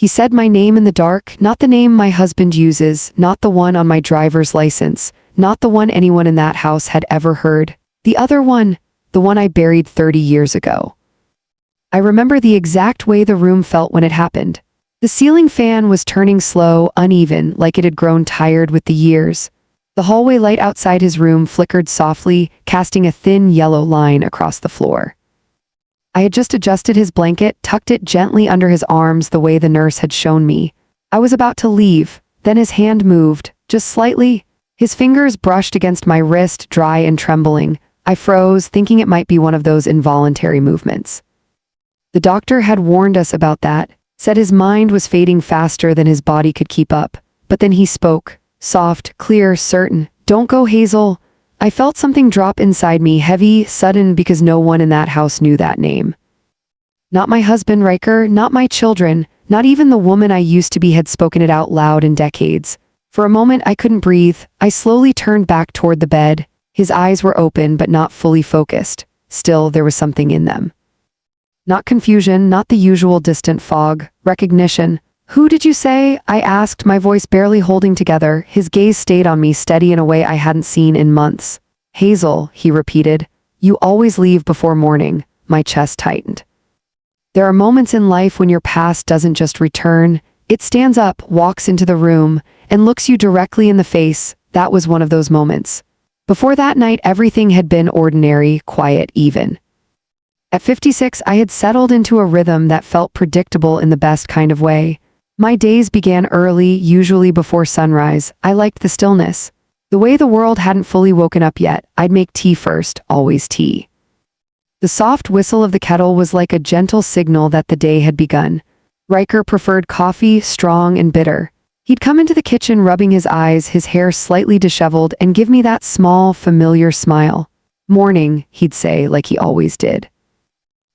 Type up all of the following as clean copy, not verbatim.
He said my name in the dark, not the name my husband uses, not the one on my driver's license, not the one anyone in that house had ever heard. The other one, the one I buried 30 years ago. I remember the exact way the room felt when it happened. The ceiling fan was turning slow, uneven, like it had grown tired with the years. The hallway light outside his room flickered softly, casting a thin yellow line across the floor. I had just adjusted his blanket, tucked it gently under his arms the way the nurse had shown me. I was about to leave, then his hand moved, just slightly. His fingers brushed against my wrist, dry and trembling. I froze, thinking it might be one of those involuntary movements. The doctor had warned us about that, said his mind was fading faster than his body could keep up. But then he spoke, soft, clear, certain. "Don't go, Hazel." I felt something drop inside me, heavy, sudden, because no one in that house knew that name. Not my husband, Riker, not my children, not even the woman I used to be had spoken it out loud in decades. For a moment I couldn't breathe. I slowly turned back toward the bed. His eyes were open but not fully focused. Still, there was something in them. Not confusion, not the usual distant fog. Recognition. "Who did you say?" I asked, my voice barely holding together. His gaze stayed on me, steady in a way I hadn't seen in months. "Hazel," he repeated. "You always leave before morning." My chest tightened. There are moments in life when your past doesn't just return. It stands up, walks into the room, and looks you directly in the face. That was one of those moments. Before that night, everything had been ordinary, quiet, even. At 56, I had settled into a rhythm that felt predictable in the best kind of way. My days began early, usually before sunrise. I liked the stillness. The way the world hadn't fully woken up yet, I'd make tea first, always tea. The soft whistle of the kettle was like a gentle signal that the day had begun. Riker preferred coffee, strong and bitter. He'd come into the kitchen rubbing his eyes, his hair slightly disheveled, and give me that small, familiar smile. "Morning," he'd say, like he always did.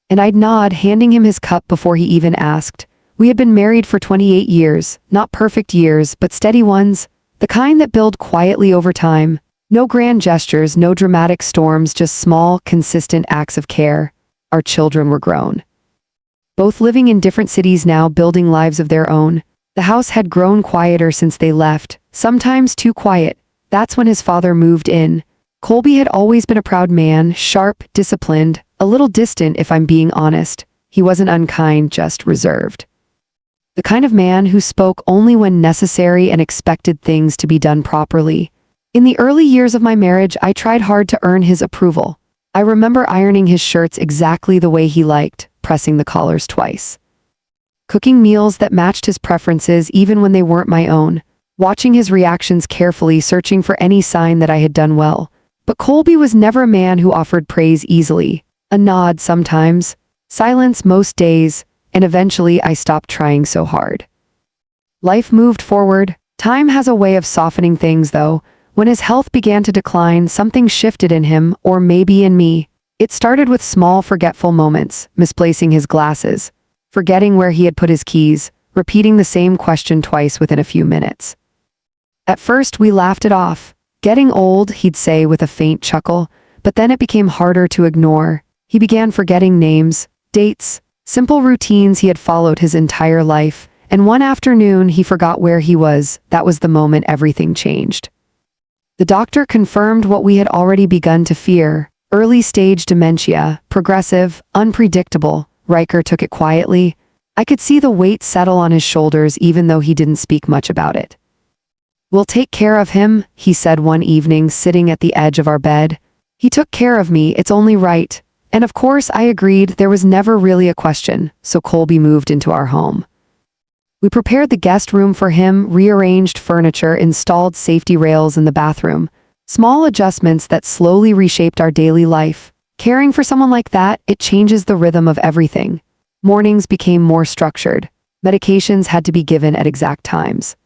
And I'd nod, handing him his cup before he even asked. We had been married for 28 years, not perfect years, but steady ones, the kind that build quietly over time. No grand gestures, no dramatic storms, just small, consistent acts of care. Our children were grown. Both living in different cities now, building lives of their own. The house had grown quieter since they left, sometimes too quiet. That's when his father moved in. Colby had always been a proud man, sharp, disciplined, a little distant if I'm being honest. He wasn't unkind, just reserved. The kind of man who spoke only when necessary and expected things to be done properly. In the early years of my marriage, I tried hard to earn his approval. I remember ironing his shirts exactly the way he liked, pressing the collars twice. Cooking meals that matched his preferences even when they weren't my own. Watching his reactions carefully, searching for any sign that I had done well. But Colby was never a man who offered praise easily. A nod sometimes, silence most days, and eventually I stopped trying so hard. Life moved forward. Time has a way of softening things, though. When his health began to decline, something shifted in him, or maybe in me. It started with small, forgetful moments, misplacing his glasses, forgetting where he had put his keys, repeating the same question twice within a few minutes. At first, we laughed it off. "Getting old," he'd say with a faint chuckle, but then it became harder to ignore. He began forgetting names, dates, simple routines he had followed his entire life, and one afternoon he forgot where he was. That was the moment everything changed. The doctor confirmed what we had already begun to fear: early-stage dementia, progressive, unpredictable. Riker took it quietly. I could see the weight settle on his shoulders even though he didn't speak much about it. "We'll take care of him," he said one evening, sitting at the edge of our bed. "He took care of me, it's only right." And of course I agreed. There was never really a question, so Colby moved into our home. We prepared the guest room for him, rearranged furniture, installed safety rails in the bathroom. Small adjustments that slowly reshaped our daily life. Caring for someone like that, it changes the rhythm of everything. Mornings became more structured. Medications had to be given at exact times.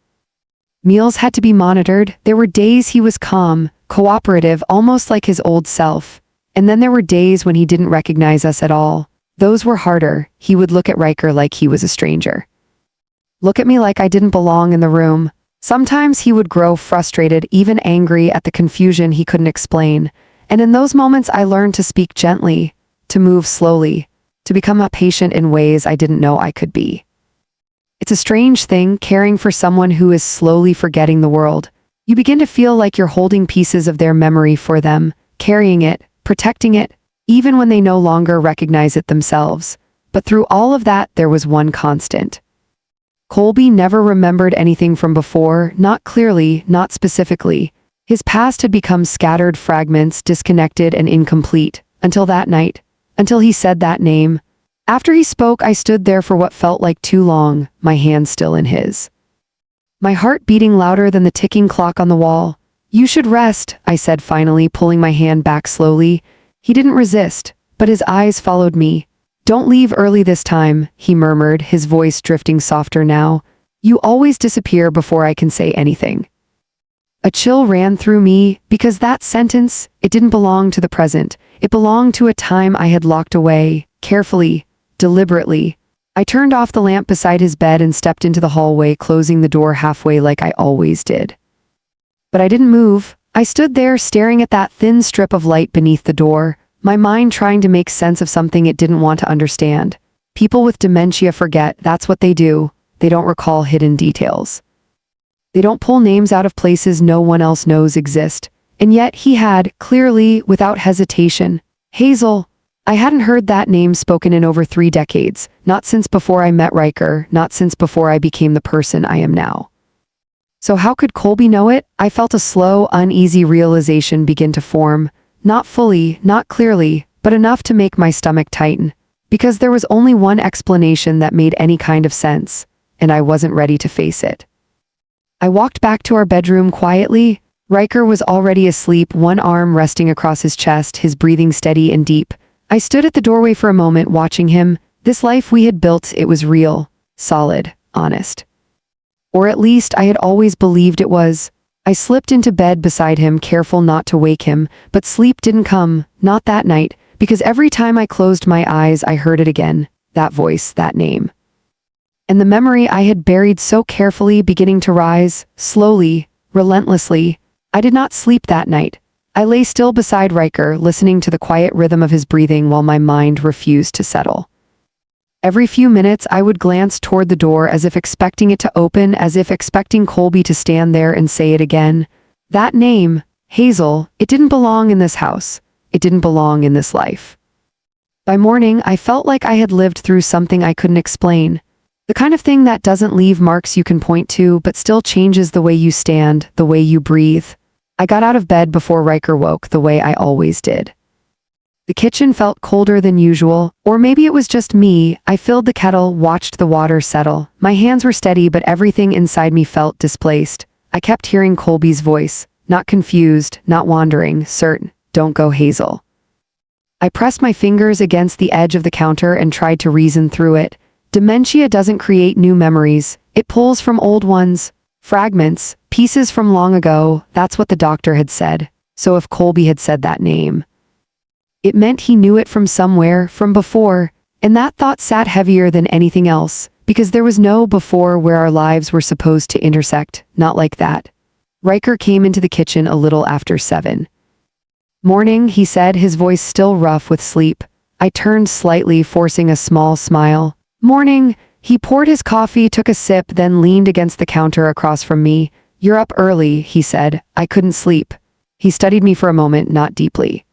Meals had to be monitored. There were days he was calm, cooperative, almost like his old self. And then there were days when he didn't recognize us at all. Those were harder. He would look at Riker like he was a stranger. Look at me like I didn't belong in the room. Sometimes he would grow frustrated, even angry at the confusion he couldn't explain. And in those moments I learned to speak gently, to move slowly, to become patient in ways I didn't know I could be. It's a strange thing, caring for someone who is slowly forgetting the world. You begin to feel like you're holding pieces of their memory for them, carrying it, protecting it, even when they no longer recognize it themselves. But through all of that, there was one constant. Colby never remembered anything from before, not clearly, not specifically. His past had become scattered fragments, disconnected and incomplete, until that night, until he said that name. After he spoke, I stood there for what felt like too long, my hand still in his. My heart beating louder than the ticking clock on the wall. "You should rest," I said finally, pulling my hand back slowly. He didn't resist, but his eyes followed me. "Don't leave early this time," he murmured, his voice drifting softer now. "You always disappear before I can say anything." A chill ran through me, because that sentence, it didn't belong to the present. It belonged to a time I had locked away, carefully, deliberately. I turned off the lamp beside his bed and stepped into the hallway, closing the door halfway like I always did. But I didn't move. I stood there staring at that thin strip of light beneath the door, my mind trying to make sense of something it didn't want to understand. People with dementia forget, that's what they do. They don't recall hidden details. They don't pull names out of places no one else knows exist. And yet he had, clearly, without hesitation. Hazel. I hadn't heard that name spoken in over 3 decades, not since before I met Riker, not since before I became the person I am now. So how could Colby know it? I felt a slow, uneasy realization begin to form. Not fully, not clearly, but enough to make my stomach tighten. Because there was only one explanation that made any kind of sense, and I wasn't ready to face it. I walked back to our bedroom quietly. Riker was already asleep, one arm resting across his chest, his breathing steady and deep. I stood at the doorway for a moment, watching him. This life we had built, it was real, solid, honest. Or at least I had always believed it was. I slipped into bed beside him, careful not to wake him, but sleep didn't come, not that night, because every time I closed my eyes I heard it again, that voice, that name. And the memory I had buried so carefully beginning to rise, slowly, relentlessly. I did not sleep that night. I lay still beside Riker, listening to the quiet rhythm of his breathing while my mind refused to settle. Every few minutes I would glance toward the door as if expecting it to open, as if expecting Colby to stand there and say it again. That name, Hazel, it didn't belong in this house. It didn't belong in this life. By morning, I felt like I had lived through something I couldn't explain. The kind of thing that doesn't leave marks you can point to, but still changes the way you stand, the way you breathe. I got out of bed before Riker woke, the way I always did. The kitchen felt colder than usual, or maybe it was just me. I filled the kettle, watched the water settle. My hands were steady, but everything inside me felt displaced. I kept hearing Colby's voice, not confused, not wandering, certain. "Don't go, Hazel." I pressed my fingers against the edge of the counter and tried to reason through it. Dementia doesn't create new memories. It pulls from old ones. Fragments, pieces from long ago, that's what the doctor had said. So if Colby had said that name, it meant he knew it from somewhere, from before, and that thought sat heavier than anything else, because there was no before where our lives were supposed to intersect, not like that. Riker came into the kitchen a little after 7. "Morning," he said, his voice still rough with sleep. I turned slightly, forcing a small smile. "Morning." He poured his coffee, took a sip, then leaned against the counter across from me. "You're up early," he said. I couldn't sleep. He studied me for a moment, not deeply.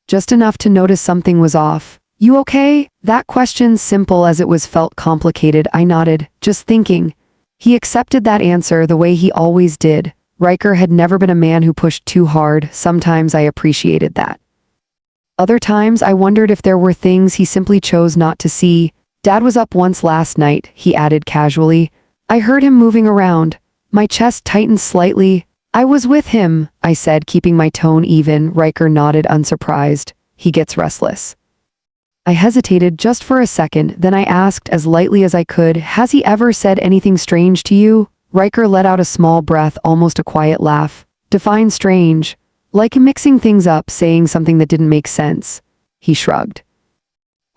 Just enough to notice something was off. "You okay?" That question, simple as it was, felt complicated. I nodded, just thinking. He accepted that answer the way he always did. Riker had never been a man who pushed too hard. Sometimes I appreciated that. Other times I wondered if there were things he simply chose not to see. "Dad was up once last night," he added casually. I heard him moving around. My chest tightened slightly. "I was with him," I said, keeping my tone even. Riker nodded, unsurprised. "He gets restless." I hesitated just for a second, then I asked as lightly as I could, "Has he ever said anything strange to you?" Riker let out a small breath, almost a quiet laugh. "Define strange." "Like mixing things up, saying something that didn't make sense." He shrugged.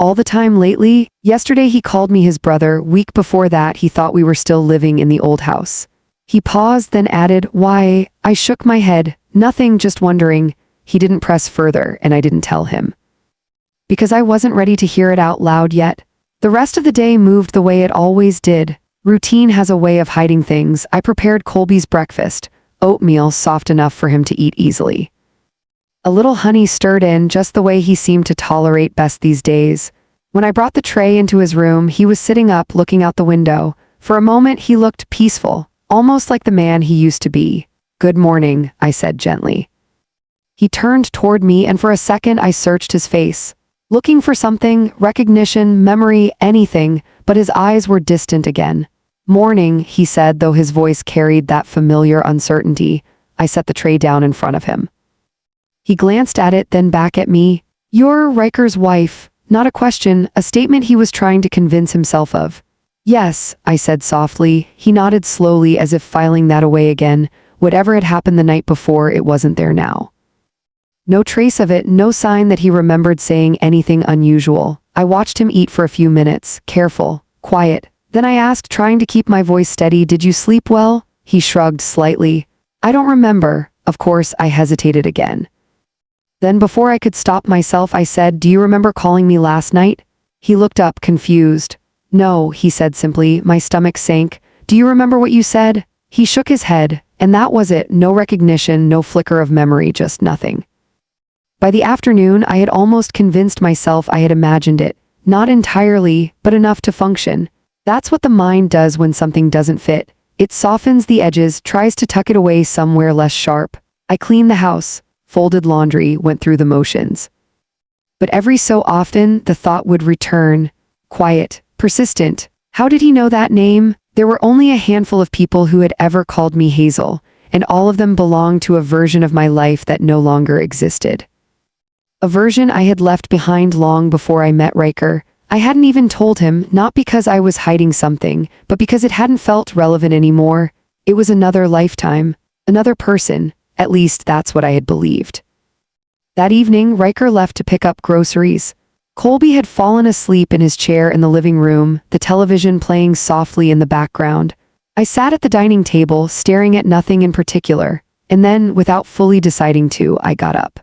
"All the time lately. Yesterday he called me his brother. Week before that he thought we were still living in the old house." He paused, then added, "Why?" I shook my head. "Nothing, just wondering." He didn't press further, and I didn't tell him. Because I wasn't ready to hear it out loud yet. The rest of the day moved the way it always did. Routine has a way of hiding things. I prepared Colby's breakfast, oatmeal soft enough for him to eat easily. A little honey stirred in just the way he seemed to tolerate best these days. When I brought the tray into his room, he was sitting up looking out the window. For a moment he looked peaceful, almost like the man he used to be. "Good morning," I said gently. He turned toward me and for a second I searched his face, looking for something, recognition, memory, anything, but his eyes were distant again. "Morning," he said, though his voice carried that familiar uncertainty. I set the tray down in front of him. He glanced at it, then back at me. "You're Riker's wife." Not a question, a statement he was trying to convince himself of. "Yes," I said softly. He nodded slowly as if filing that away again. Whatever had happened the night before, it wasn't there now. No trace of it, no sign that he remembered saying anything unusual. I watched him eat for a few minutes, careful, quiet. Then I asked, trying to keep my voice steady, "Did you sleep well?" He shrugged slightly. "I don't remember." Of course, I hesitated again. Then before I could stop myself, I said, "Do you remember calling me last night?" He looked up, confused. "No," he said simply. My stomach sank. "Do you remember what you said?" He shook his head, and that was it. No recognition, no flicker of memory, just nothing. By the afternoon, I had almost convinced myself I had imagined it. Not entirely, but enough to function. That's what the mind does when something doesn't fit. It softens the edges, tries to tuck it away somewhere less sharp. I cleaned the house, folded laundry, went through the motions. But every so often, the thought would return. Quiet, persistent. How did he know that name? There were only a handful of people who had ever called me Hazel, and all of them belonged to a version of my life that no longer existed. A version I had left behind long before I met Riker. I hadn't even told him, not because I was hiding something, but because it hadn't felt relevant anymore. It was another lifetime, another person. At least that's what I had believed. That evening, Riker left to pick up groceries. Colby had fallen asleep in his chair in the living room, the television playing softly in the background. I sat at the dining table, staring at nothing in particular, and then, without fully deciding to, I got up.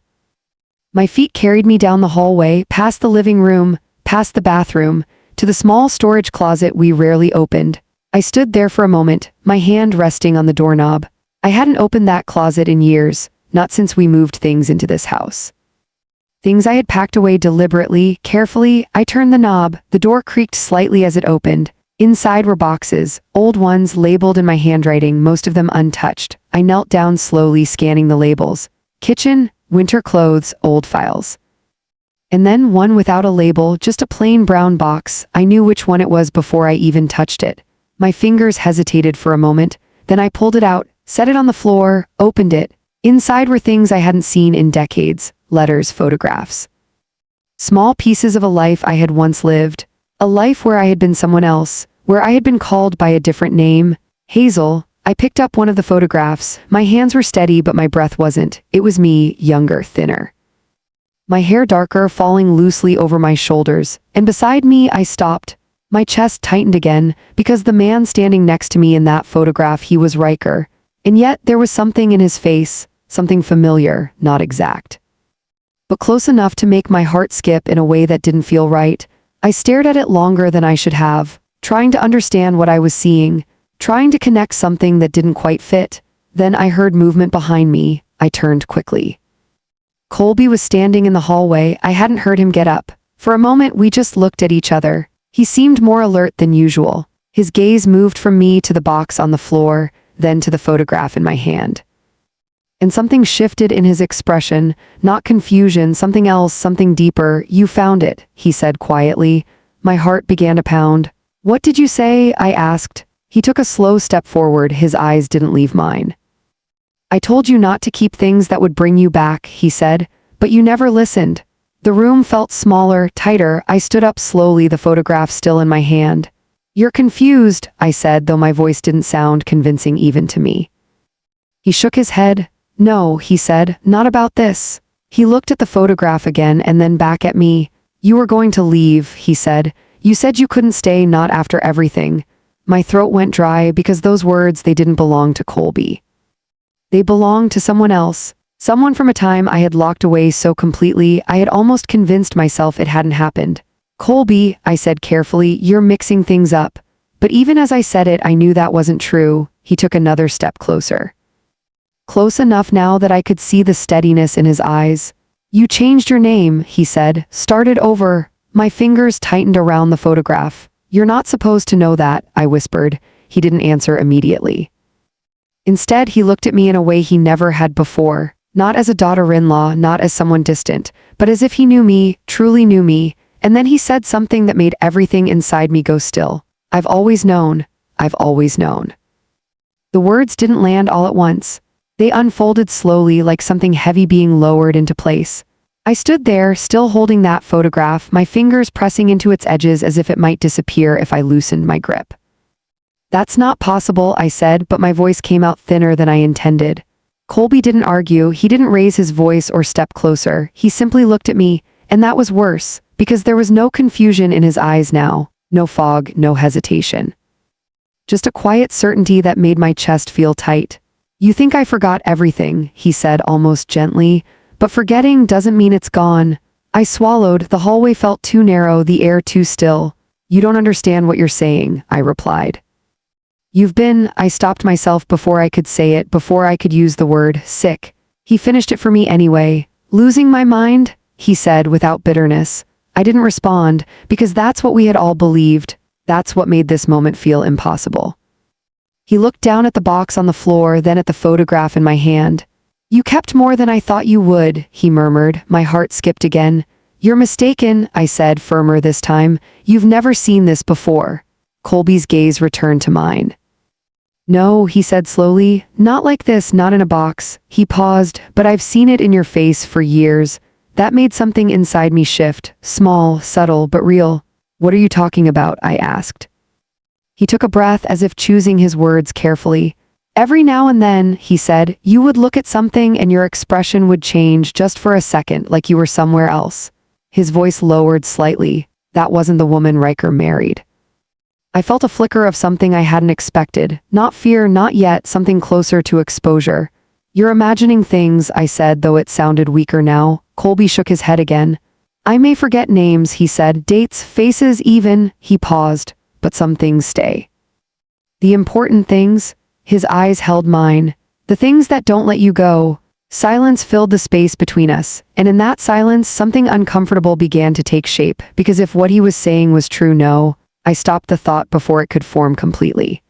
My feet carried me down the hallway, past the living room, past the bathroom, to the small storage closet we rarely opened. I stood there for a moment, my hand resting on the doorknob. I hadn't opened that closet in years, not since we moved things into this house. Things I had packed away deliberately, carefully. I turned the knob, the door creaked slightly as it opened. Inside were boxes, old ones labeled in my handwriting, most of them untouched. I knelt down slowly, scanning the labels. Kitchen, winter clothes, old files. And then one without a label, just a plain brown box. I knew which one it was before I even touched it. My fingers hesitated for a moment, then I pulled it out, set it on the floor, opened it. Inside were things I hadn't seen in decades, letters, photographs. Small pieces of a life I had once lived, a life where I had been someone else, where I had been called by a different name. Hazel. I picked up one of the photographs. My hands were steady, but my breath wasn't. It was me, younger, thinner. My hair darker, falling loosely over my shoulders, and beside me I stopped. My chest tightened again, because the man standing next to me in that photograph, he was Riker. And yet there was something in his face, something familiar, not exact, but close enough to make my heart skip in a way that didn't feel right. I stared at it longer than I should have, trying to understand what I was seeing, trying to connect something that didn't quite fit. Then I heard movement behind me. I turned quickly. Colby was standing in the hallway. I hadn't heard him get up. For a moment we just looked at each other. He seemed more alert than usual. His gaze moved from me to the box on the floor, then to the photograph in my hand. And something shifted in his expression, not confusion, something else, something deeper. "You found it," he said quietly. My heart began to pound. "What did you say?" I asked. He took a slow step forward, his eyes didn't leave mine. "I told you not to keep things that would bring you back," he said, "but you never listened." The room felt smaller, tighter. I stood up slowly, the photograph still in my hand. "You're confused," I said, though my voice didn't sound convincing even to me. He shook his head. "No," he said, "not about this." He looked at the photograph again and then back at me. "You were going to leave," he said. "You said you couldn't stay, not after everything." My throat went dry because those words, they didn't belong to Colby. They belonged to someone else. Someone from a time I had locked away so completely, I had almost convinced myself it hadn't happened. "Colby," I said carefully, "you're mixing things up." But even as I said it, I knew that wasn't true. He took another step closer. Close enough now that I could see the steadiness in his eyes. "You changed your name," he said. "Started over." My fingers tightened around the photograph. "You're not supposed to know that," I whispered. He didn't answer immediately. Instead, he looked at me in a way he never had before. Not as a daughter-in-law, not as someone distant, but as if he knew me, truly knew me. And then he said something that made everything inside me go still. "I've always known. I've always known." The words didn't land all at once. They unfolded slowly, like something heavy being lowered into place. I stood there, still holding that photograph, my fingers pressing into its edges as if it might disappear if I loosened my grip. "That's not possible," I said, but my voice came out thinner than I intended. Colby didn't argue, he didn't raise his voice or step closer. He simply looked at me, and that was worse, because there was no confusion in his eyes now, no fog, no hesitation. Just a quiet certainty that made my chest feel tight. "You think I forgot everything," he said almost gently, "but forgetting doesn't mean it's gone." I swallowed, the hallway felt too narrow, the air too still. "You don't understand what you're saying," I replied. I stopped myself before I could say it, before I could use the word, sick. He finished it for me anyway. "Losing my mind?" he said without bitterness. I didn't respond, because that's what we had all believed. That's what made this moment feel impossible. He looked down at the box on the floor, then at the photograph in my hand. "You kept more than I thought you would," he murmured. My heart skipped again. "You're mistaken," I said, firmer this time. "You've never seen this before." Colby's gaze returned to mine. "No," he said slowly, "not like this, not in a box." He paused. "But I've seen it in your face for years." That made something inside me shift, small, subtle, but real. "What are you talking about?" I asked. He took a breath as if choosing his words carefully. "Every now and then," he said, "you would look at something and your expression would change just for a second, like you were somewhere else." His voice lowered slightly. "That wasn't the woman Riker married." I felt a flicker of something I hadn't expected. Not fear, not yet, something closer to exposure. "You're imagining things," I said, though it sounded weaker now. Colby shook his head again. "I may forget names," he said, "dates, faces even." He paused. "But some things stay." "The important things?" His eyes held mine. "The things that don't let you go." Silence filled the space between us, and in that silence something uncomfortable began to take shape, because if what he was saying was true, I stopped the thought before it could form completely.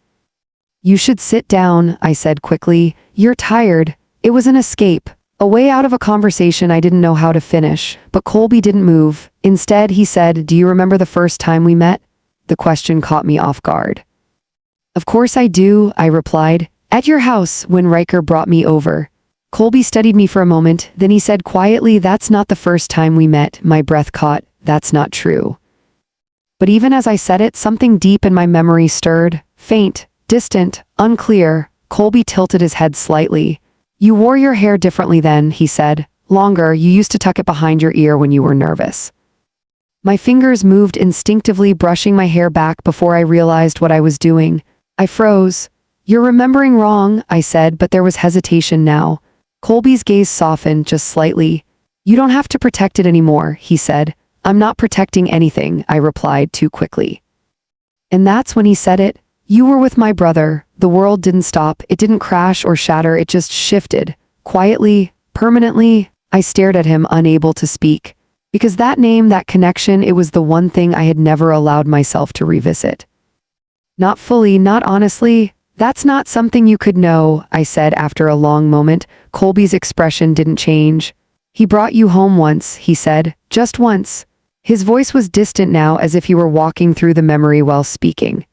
"You should sit down," I said quickly. "You're tired." It was an escape, a way out of a conversation I didn't know how to finish, but Colby didn't move. Instead, he said, "Do you remember the first time we met?" The question caught me off guard. "Of course I do," I replied. "At your house, when Riker brought me over." Colby studied me for a moment, then he said quietly, "That's not the first time we met." My breath caught. "That's not true." But even as I said it, something deep in my memory stirred. Faint, distant, unclear. Colby tilted his head slightly. "You wore your hair differently then," he said. "Longer, you used to tuck it behind your ear when you were nervous." My fingers moved instinctively, brushing my hair back before I realized what I was doing. I froze. "You're remembering wrong," I said, but there was hesitation now. Colby's gaze softened just slightly. "You don't have to protect it anymore," he said. "I'm not protecting anything," I replied too quickly. And that's when he said it. "You were with my brother." The world didn't stop, it didn't crash or shatter, it just shifted. Quietly, permanently. I stared at him, unable to speak. Because that name, that connection, it was the one thing I had never allowed myself to revisit. "Not fully, not honestly." "That's not something you could know," I said after a long moment. Colby's expression didn't change. "He brought you home once," he said. "Just once." His voice was distant now, as if he were walking through the memory while speaking.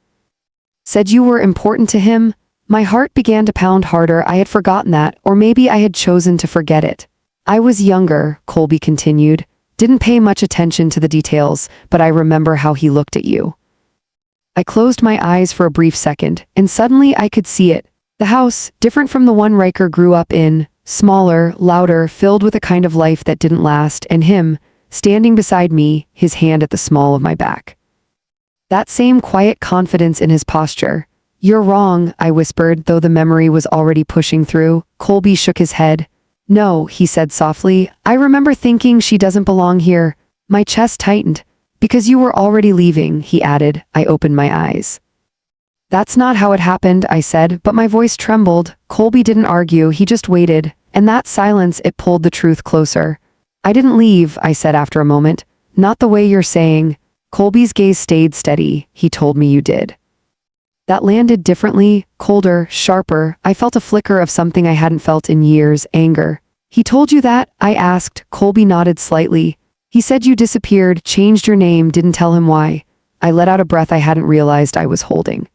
"Said you were important to him?" My heart began to pound harder. I had forgotten that, or maybe I had chosen to forget it. "I was younger," Colby continued. "Didn't pay much attention to the details, but I remember how he looked at you." I closed my eyes for a brief second, and suddenly I could see it. The house, different from the one Riker grew up in, smaller, louder, filled with a kind of life that didn't last, and him, standing beside me, his hand at the small of my back. That same quiet confidence in his posture. "You're wrong," I whispered, though the memory was already pushing through. Colby shook his head. "No," he said softly. "I remember thinking she doesn't belong here." My chest tightened. "Because you were already leaving," he added. I opened my eyes. That's not how it happened, I said, but my voice trembled. Colby didn't argue, he just waited, and that silence, it pulled the truth closer. I didn't leave, I said after a moment. Not the way you're saying. Colby's gaze stayed steady. He told me you did. That landed differently, colder, sharper. I felt a flicker of something I hadn't felt in years, anger. He told you that? I asked. Colby nodded slightly. He said you disappeared, changed your name, didn't tell him why. I let out a breath I hadn't realized I was holding.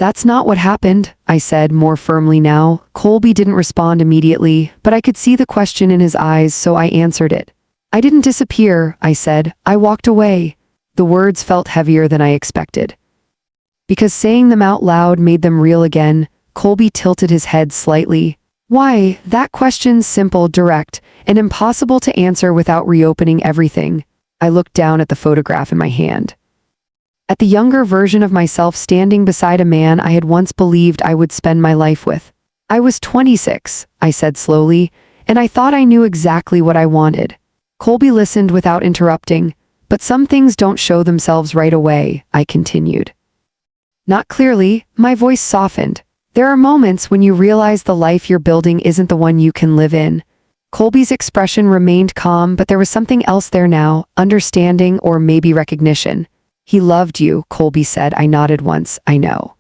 That's not what happened, I said more firmly now. Colby didn't respond immediately, but I could see the question in his eyes, so I answered it. I didn't disappear, I said. I walked away. The words felt heavier than I expected. Because saying them out loud made them real again, Colby tilted his head slightly. Why? That question's simple, direct, and impossible to answer without reopening everything. I looked down at the photograph in my hand. At the younger version of myself standing beside a man I had once believed I would spend my life with. I was 26, I said slowly, and I thought I knew exactly what I wanted. Colby listened without interrupting. But some things don't show themselves right away, I continued. Not clearly, my voice softened. There are moments when you realize the life you're building isn't the one you can live in. Colby's expression remained calm, but there was something else there now, understanding or maybe recognition. He loved you, Colby said. I nodded once. I know.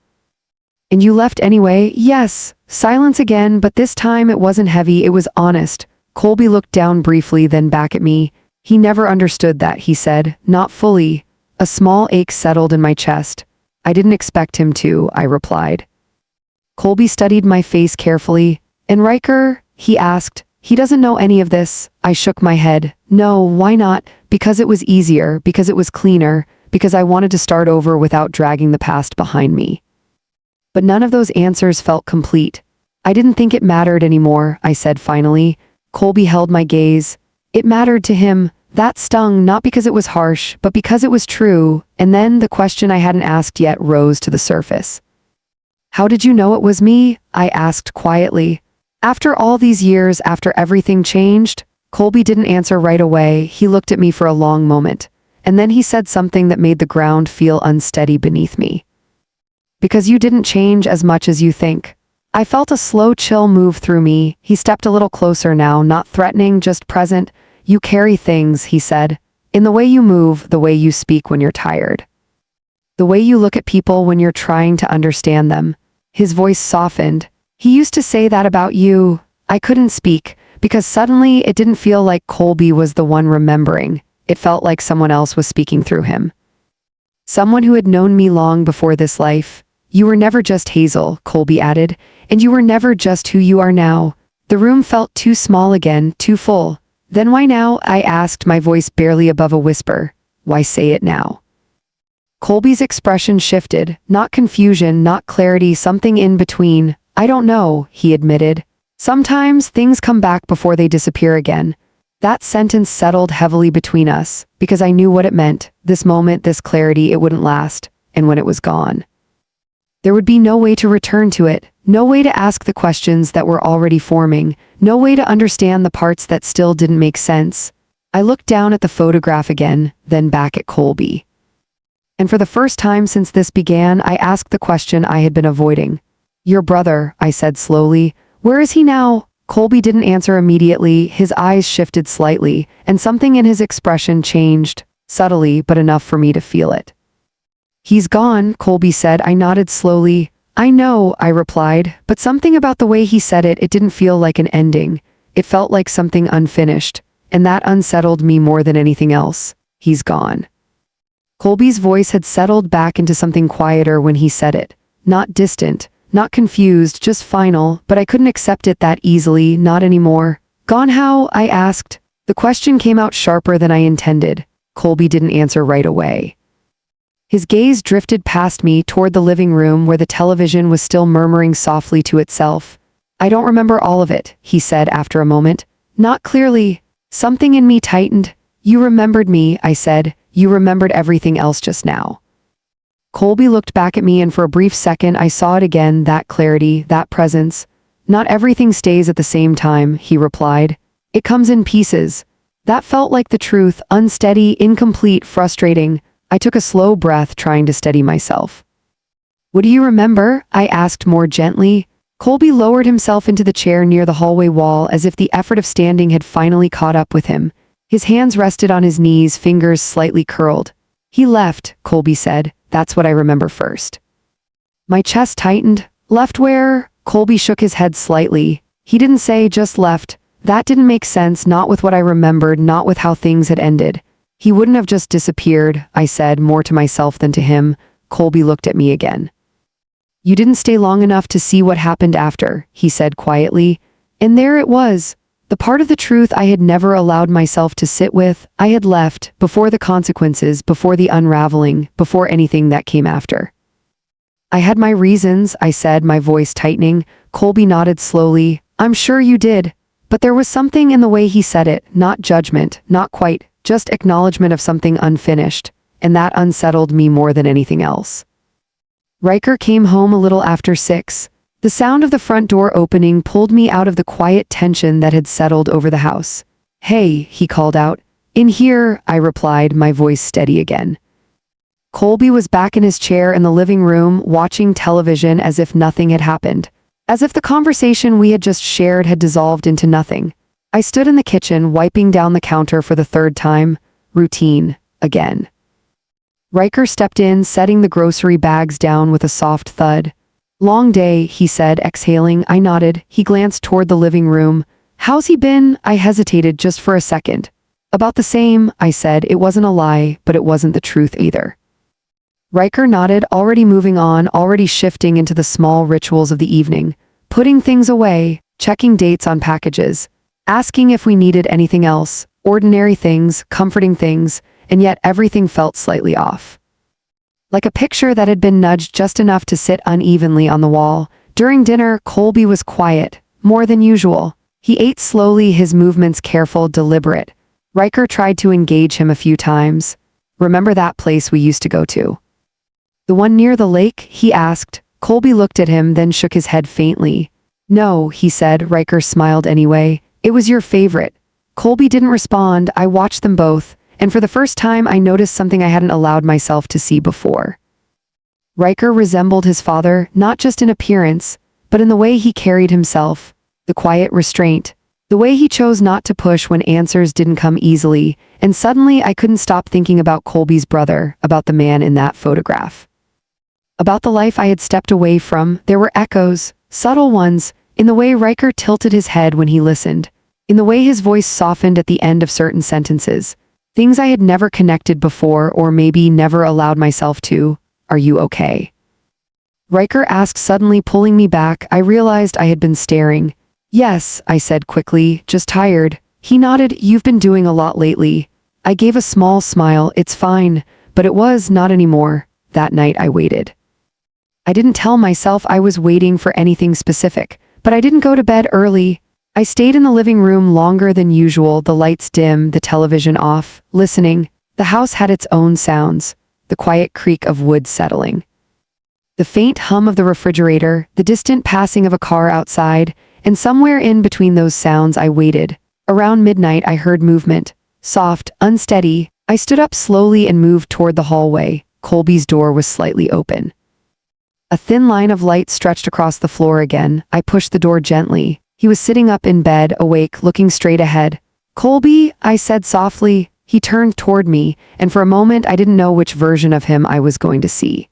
And you left anyway? Yes. Silence again, but this time it wasn't heavy, it was honest. Colby looked down briefly, then back at me. He never understood that, he said. Not fully. A small ache settled in my chest. I didn't expect him to, I replied. Colby studied my face carefully. And Riker? He asked. He doesn't know any of this. I shook my head. No, why not? Because it was easier, because it was cleaner, because I wanted to start over without dragging the past behind me. But none of those answers felt complete. I didn't think it mattered anymore, I said finally. Colby held my gaze. It mattered to him. That stung, not because it was harsh, but because it was true. And then the question I hadn't asked yet rose to the surface. How did you know it was me? I asked quietly. After all these years, after everything changed? Colby didn't answer right away. He looked at me for a long moment. And then he said something that made the ground feel unsteady beneath me. Because you didn't change as much as you think. I felt a slow chill move through me. He stepped a little closer now, not threatening, just present. You carry things, he said. In the way you move, the way you speak when you're tired. The way you look at people when you're trying to understand them. His voice softened. He used to say that about you. I couldn't speak, because suddenly it didn't feel like Colby was the one remembering. It felt like someone else was speaking through him. Someone who had known me long before this life. You were never just Hazel, Colby added, and you were never just who you are now. The room felt too small again, too full. Then why now? I asked, my voice barely above a whisper. Why say it now? Colby's expression shifted, not confusion, not clarity, something in between. I don't know, he admitted. Sometimes things come back before they disappear again. That sentence settled heavily between us, because I knew what it meant. This moment, this clarity, it wouldn't last. And when it was gone, there would be no way to return to it, no way to ask the questions that were already forming, no way to understand the parts that still didn't make sense. I looked down at the photograph again, then back at Colby. And for the first time since this began, I asked the question I had been avoiding. Your brother, I said slowly. Where is he now? Colby didn't answer immediately. His eyes shifted slightly, and something in his expression changed, subtly but enough for me to feel it. He's gone, Colby said. I nodded slowly. I know, I replied, but something about the way he said it, it didn't feel like an ending. It felt like something unfinished, and that unsettled me more than anything else. He's gone. Colby's voice had settled back into something quieter when he said it. Not distant, not confused, just final, but I couldn't accept it that easily, not anymore. Gone how? I asked. The question came out sharper than I intended. Colby didn't answer right away. His gaze drifted past me toward the living room where the television was still murmuring softly to itself. I don't remember all of it, he said after a moment. Not clearly. Something in me tightened. You remembered me, I said. You remembered everything else just now. Colby looked back at me, and for a brief second I saw it again, that clarity, that presence. Not everything stays at the same time, he replied. It comes in pieces. That felt like the truth, unsteady, incomplete, frustrating. I took a slow breath, trying to steady myself. What do you remember? I asked more gently. Colby lowered himself into the chair near the hallway wall as if the effort of standing had finally caught up with him. His hands rested on his knees, fingers slightly curled. He left, Colby said. That's what I remember first. My chest tightened. Left where? Colby shook his head slightly. He didn't say just left. That didn't make sense, not with what I remembered, not with how things had ended. He wouldn't have just disappeared, I said, more to myself than to him. Colby looked at me again. You didn't stay long enough to see what happened after, he said quietly. And there it was. The part of the truth I had never allowed myself to sit with. I had left, before the consequences, before the unraveling, before anything that came after. I had my reasons, I said, my voice tightening. Colby nodded slowly. I'm sure you did. But there was something in the way he said it, not judgment, not quite, just acknowledgement of something unfinished, and that unsettled me more than anything else. Riker came home a little after 6. The sound of the front door opening pulled me out of the quiet tension that had settled over the house. Hey, he called out. In here, I replied, my voice steady again. Colby was back in his chair in the living room, watching television as if nothing had happened. As if the conversation we had just shared had dissolved into nothing. I stood in the kitchen, wiping down the counter for the 3rd time. Routine, again. Riker stepped in, setting the grocery bags down with a soft thud. Long day, he said, exhaling. I nodded. He glanced toward the living room. How's he been? I hesitated just for a second. About the same, I said. It wasn't a lie, but it wasn't the truth either. Riker nodded, already moving on, already shifting into the small rituals of the evening. Putting things away, checking dates on packages, asking if we needed anything else, ordinary things, comforting things, and yet everything felt slightly off. Like a picture that had been nudged just enough to sit unevenly on the wall. During dinner, Colby was quiet, more than usual. He ate slowly, his movements careful, deliberate. Riker tried to engage him a few times. Remember that place we used to go to? The one near the lake? He asked. Colby looked at him, then shook his head faintly. No, he said. Riker smiled anyway. It was your favorite. Colby didn't respond. I watched them both, and for the first time I noticed something I hadn't allowed myself to see before. Riker resembled his father, not just in appearance, but in the way he carried himself, the quiet restraint, the way he chose not to push when answers didn't come easily, and suddenly I couldn't stop thinking about Colby's brother, about the man in that photograph. About the life I had stepped away from. There were echoes, subtle ones, in the way Riker tilted his head when he listened, in the way his voice softened at the end of certain sentences. Things I had never connected before, or maybe never allowed myself to. Are you okay? Riker asked, suddenly pulling me back. I realized I had been staring. Yes, I said quickly, just tired. He nodded. You've been doing a lot lately. I gave a small smile. It's fine, but it was not anymore. That night I waited. I didn't tell myself I was waiting for anything specific, but I didn't go to bed early. I stayed in the living room longer than usual, the lights dim, the television off, listening. The house had its own sounds, the quiet creak of wood settling, the faint hum of the refrigerator, the distant passing of a car outside, and somewhere in between those sounds I waited. Around midnight I heard movement, soft, unsteady. I stood up slowly and moved toward the hallway. Colby's door was slightly open. A thin line of light stretched across the floor again. I pushed the door gently. He was sitting up in bed, awake, looking straight ahead. Colby, I said softly. He turned toward me, and for a moment I didn't know which version of him I was going to see.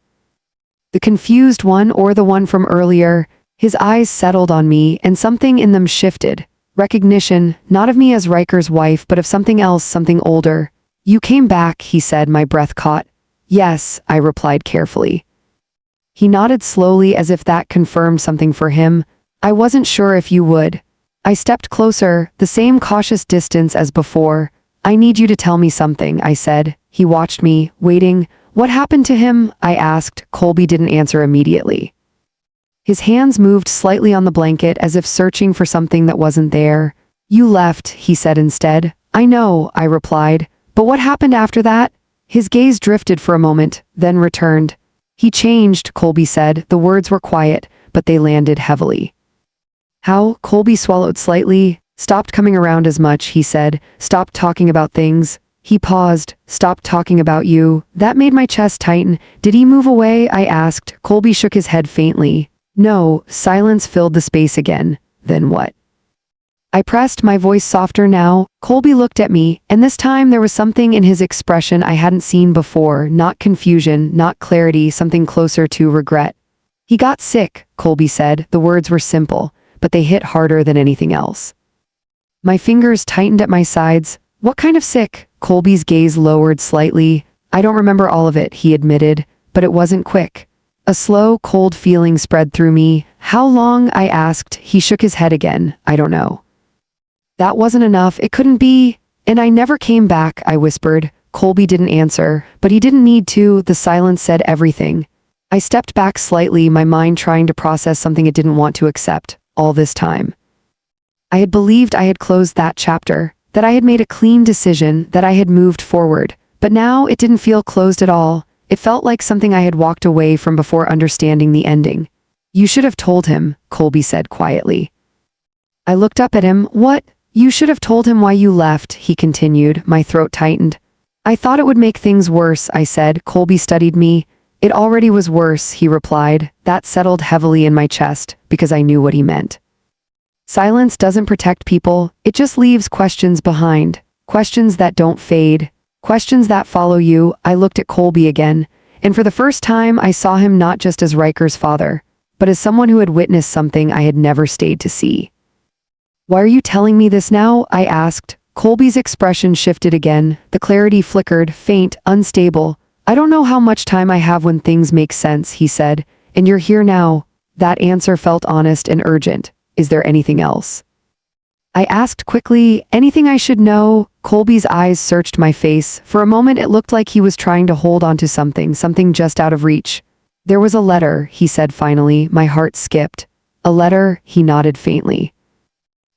The confused one or the one from earlier. His eyes settled on me, and something in them shifted. Recognition, not of me as Riker's wife, but of something else, something older. You came back, he said, my breath caught. Yes, I replied carefully. He nodded slowly as if that confirmed something for him. I wasn't sure if you would. I stepped closer, the same cautious distance as before. I need you to tell me something, I said. He watched me, waiting. What happened to him? I asked. Colby didn't answer immediately. His hands moved slightly on the blanket as if searching for something that wasn't there. You left, he said instead. I know, I replied. But what happened after that? His gaze drifted for a moment, then returned. He changed, Colby said. The words were quiet, but they landed heavily. How? Colby swallowed slightly. Stopped coming around as much, he said. Stopped talking about things. He paused. Stopped talking about you. That made my chest tighten. Did he move away? I asked. Colby shook his head faintly. No. Silence filled the space again. Then what? I pressed, my voice softer now. Colby looked at me, and this time there was something in his expression I hadn't seen before. Not confusion, not clarity, something closer to regret. He got sick, Colby said. The words were simple, but they hit harder than anything else. My fingers tightened at my sides. What kind of sick? Colby's gaze lowered slightly. I don't remember all of it, he admitted, but it wasn't quick. A slow, cold feeling spread through me. How long? I asked. He shook his head again. I don't know. That wasn't enough. It couldn't be. And I never came back, I whispered. Colby didn't answer, but he didn't need to. The silence said everything. I stepped back slightly, my mind trying to process something it didn't want to accept. All this time, I had believed I had closed that chapter, that I had made a clean decision, that I had moved forward. But now it didn't feel closed at all. It felt like something I had walked away from before understanding the ending. You should have told him, Colby said quietly. I looked up at him. What? You should have told him why you left, he continued. My throat tightened. I thought it would make things worse, I said. Colby studied me. It already was worse, he replied. That settled heavily in my chest, because I knew what he meant. Silence doesn't protect people, it just leaves questions behind. Questions that don't fade. Questions that follow you. I looked at Colby again, and for the first time I saw him not just as Riker's father, but as someone who had witnessed something I had never stayed to see. Why are you telling me this now? I asked. Colby's expression shifted again. The clarity flickered, faint, unstable. I don't know how much time I have when things make sense, he said. And you're here now. That answer felt honest and urgent. Is there anything else? I asked quickly. Anything I should know? Colby's eyes searched my face. For a moment it looked like he was trying to hold onto something just out of reach. There was a letter, he said finally. My heart skipped. A letter? He nodded faintly.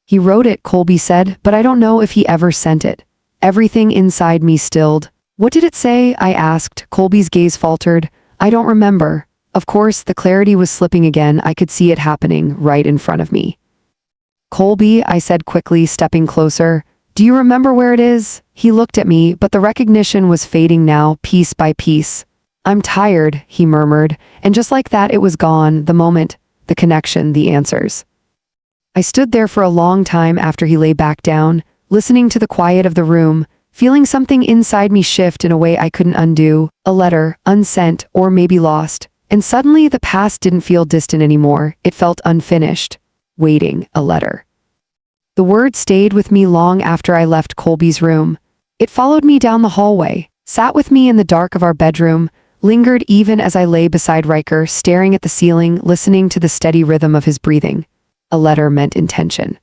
He wrote it, Colby said, but I don't know if he ever sent it. Everything inside me stilled. What did it say? I asked. Colby's gaze faltered. I don't remember. Of course, the clarity was slipping again. I could see it happening right in front of me. Colby, I said quickly, stepping closer. Do you remember where it is? He looked at me, but the recognition was fading now, piece by piece. I'm tired, he murmured, and just like that it was gone, the moment, the connection, the answers. I stood there for a long time after he lay back down, listening to the quiet of the room, feeling something inside me shift in a way I couldn't undo, a letter, unsent, or maybe lost. And suddenly the past didn't feel distant anymore, it felt unfinished. Waiting, a letter. The word stayed with me long after I left Colby's room. It followed me down the hallway, sat with me in the dark of our bedroom, lingered even as I lay beside Riker, staring at the ceiling, listening to the steady rhythm of his breathing. A letter meant intention.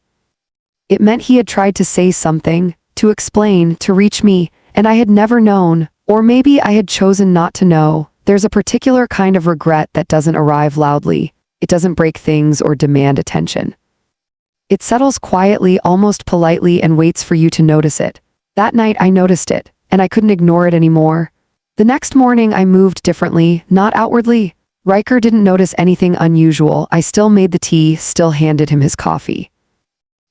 It meant he had tried to say something, to explain, to reach me, and I had never known, or maybe I had chosen not to know. There's a particular kind of regret that doesn't arrive loudly. It doesn't break things or demand attention. It settles quietly, almost politely, and waits for you to notice it. That night I noticed it, and I couldn't ignore it anymore. The next morning I moved differently, not outwardly. Riker didn't notice anything unusual. I still made the tea, still handed him his coffee.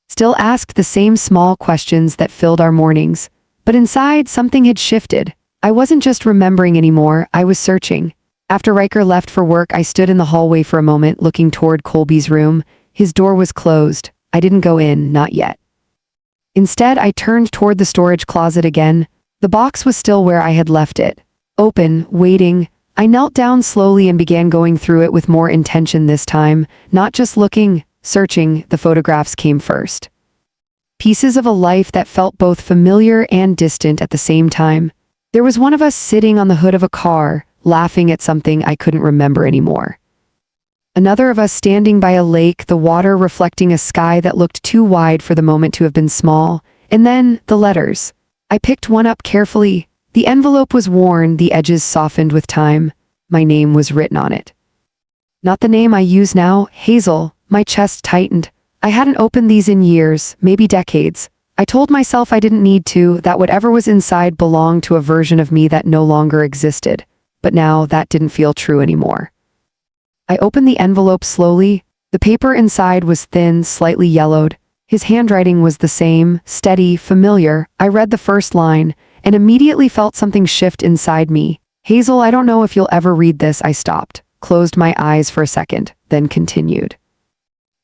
Still asked the same small questions that filled our mornings. But inside, something had shifted. I wasn't just remembering anymore, I was searching. After Riker left for work, I stood in the hallway for a moment, looking toward Colby's room. His door was closed. I didn't go in, not yet. Instead, I turned toward the storage closet again. The box was still where I had left it. Open, waiting. I knelt down slowly and began going through it with more intention this time, not just looking, searching. The photographs came first. Pieces of a life that felt both familiar and distant at the same time. There was one of us sitting on the hood of a car, laughing at something I couldn't remember anymore. Another of us standing by a lake, the water reflecting a sky that looked too wide for the moment to have been small. And then, the letters. I picked one up carefully. The envelope was worn, the edges softened with time. My name was written on it. Not the name I use now, Hazel. My chest tightened. I hadn't opened these in years, maybe decades. I told myself I didn't need to, that whatever was inside belonged to a version of me that no longer existed. But now that didn't feel true anymore. I opened the envelope slowly. The paper inside was thin, slightly yellowed. His handwriting was the same, steady, familiar. I read the first line, and immediately felt something shift inside me. Hazel, I don't know if you'll ever read this. I stopped, closed my eyes for a second, then continued.